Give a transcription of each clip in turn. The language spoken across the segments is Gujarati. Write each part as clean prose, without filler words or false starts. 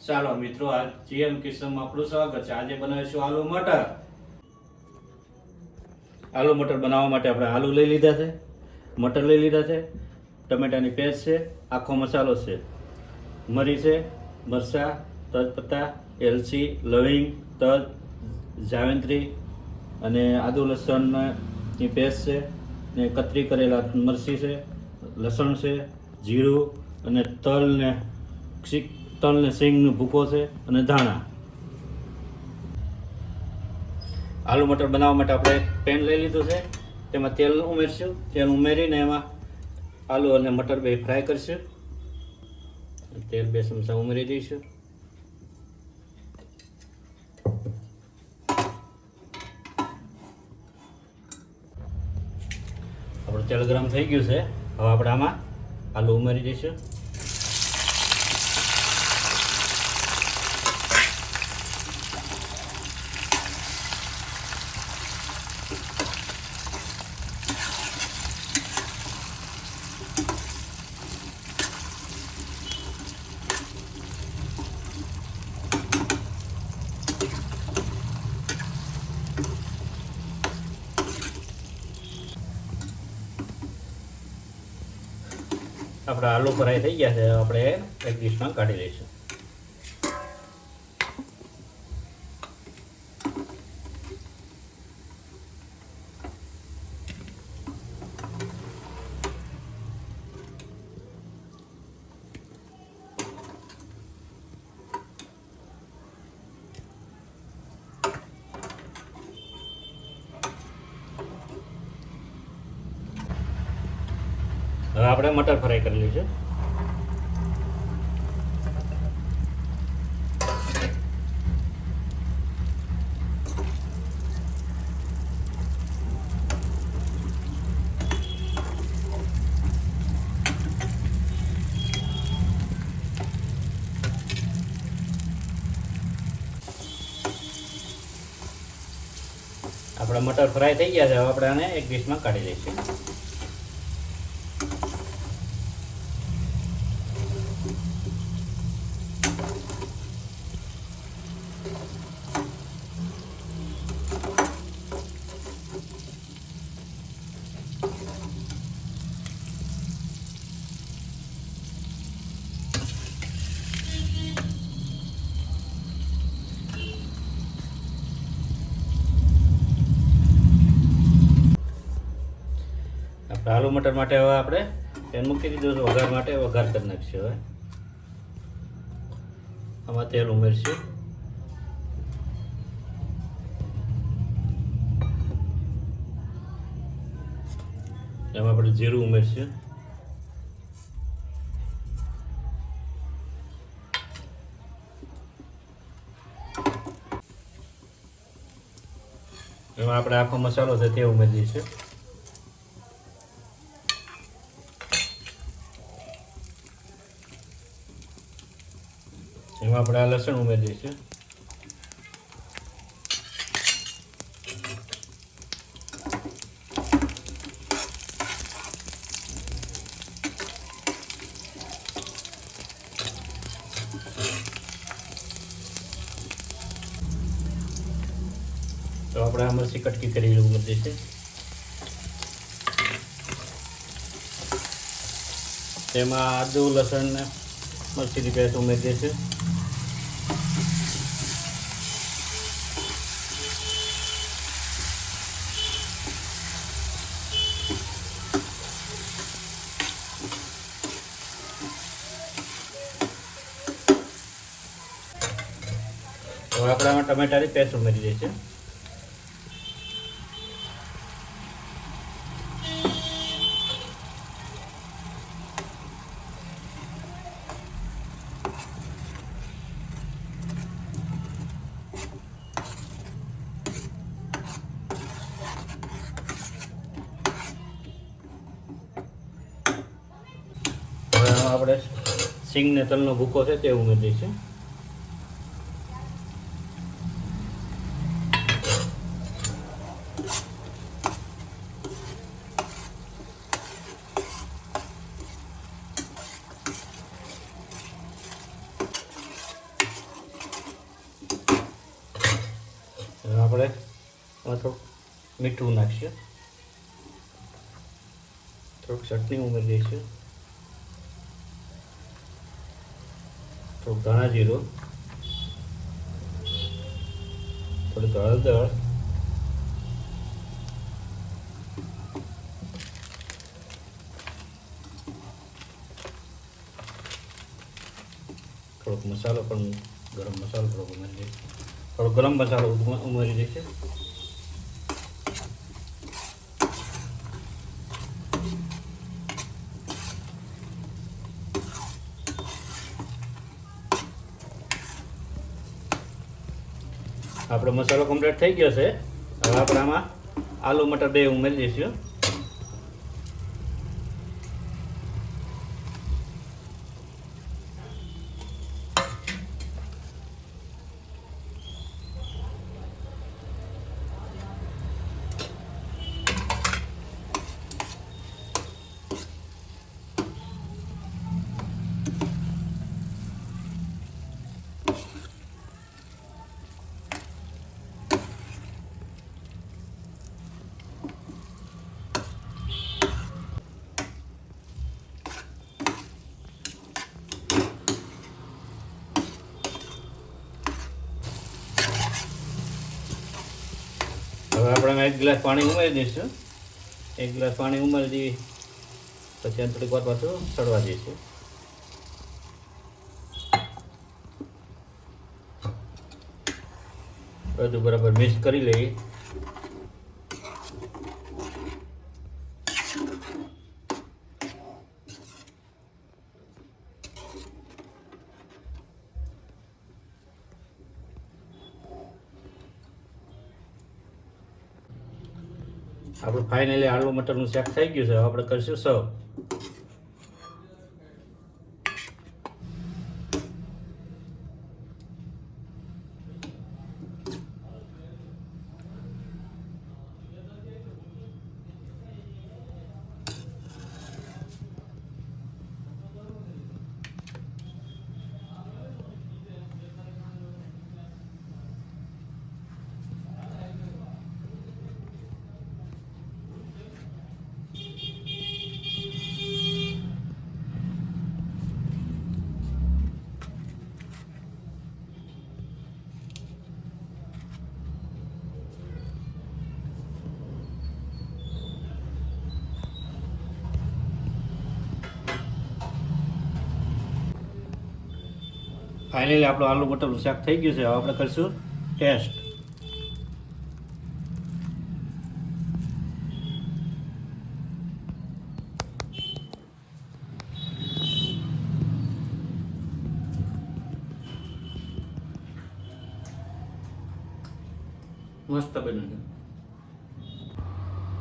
ચાલો મિત્રો, આ જીએમ કિચનમાં આપણું સ્વાગત છે। આજે બનાવીશું આલુ મટર। આલુ મટર બનાવવા માટે આપણે આલુ લઈ લીધા છે, મટર લઈ લીધા છે, ટમેટાની પેસ્ટ છે, આખો મસાલો છે, મરી છે, મરચાં, તજપત્તા, એલચી, લવિંગ, તજ, જાવેત્રી અને આદુ લસણની પેસ્ટ છે ને કતરી કરેલા મરચી છે, લસણ છે, જીરું અને તલ ને સિંગનો ભૂકો છે અને ધાણા। આલુ મટર બનાવવા માટે આપણે પેન લઈ લીધું છે, તેમાં તેલ ઉમેરશું। તેલ ઉમેરીને એમાં આલુ અને મટર બે ફ્રાય કરશું। તેલ 2 ચમચા ઉમેરી દઈશું। આપણું તેલ ગરમ થઈ ગયું છે। હવે આપણે આમાં આલુ ઉમેરી દઈશું। આપણા આલુ ફ્રાય થઈ ગયા છે, આપણે એક ડીશમાં કાઢી લઈશું। હવે આપણે મટર ફ્રાય કરી લઈશું। આપણા મટર ફ્રાય થઈ ગયા છે, હવે આપણે આને એક ડીશમાં કાઢી લઈશું। આલુ મટર માટે હવે આપણે તેલ મૂકી દીધું છે વઘાર માટે। વઘાર કરી નાખીશું। હવે આમાં તેલ ઉમેરશું। એમાં આપણે જીરું ઉમેરશું। એમાં આપણે આખો મસાલો છે તે ઉમેરી દઈશું। એમાં આપણે આ લસણ ઉમેરી દઈશું। તો આપણે આ મરચી કટકી કરી ઉમેરી દઈશું। તેમાં આદુ લસણ ને મરચીની પેસ્ટ ઉમેરી દઈશું। હવે આપણે આમાં ટમેટાની પેસ્ટ ઉમેરી દઈશું। હવે આપણે સિંગ ને તલનો ભૂકો છે તે ઉમેરી દઈશું। આપણે આમાં થોડુંક મીઠું નાખીશું, થોડુંક ચટણી ઉમેરી દઈશું, થોડુંક ધાણા જીરું, થોડીક હળદર, થોડોક મસાલો પણ ગરમ મસાલો થોડોક ઉમેરી દઈશું, થોડો ગરમ મસાલો ઉમેરી દઈશું. આપણો મસાલો કમ્પ્લીટ થઈ ગયો છે. હવે આપણે આમાં આલુ મટર બે ઉમેરી દઈશું. હવે આપણે 1 ગ્લાસ પાણી ઉમેરી દઈશું. 1 ગ્લાસ પાણી ઉમેરી દઈએ પછી થોડીક વાર પાછું ચડવા દઈશું. બધું બરાબર મિક્સ કરી લઈએ. આપણું ફાઇનલી આલુ મટરનું શાક થઈ ગયું છે. હવે આપણે કરીશું સર્વ. ફાઇનલી આપણું આલુ મટરનું શાક થઈ ગયું છે. હવે આપણે કરીશું ટેસ્ટ. મસ્ત બન્યું છે.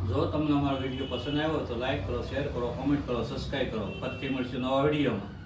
જો તમને અમારો વિડીયો પસંદ આવ્યો તો લાઈક કરો, શેર કરો, કોમેન્ટ કરો, સબસ્ક્રાઈબ કરો. ફરીથી મળશું નવા વિડીયોમાં.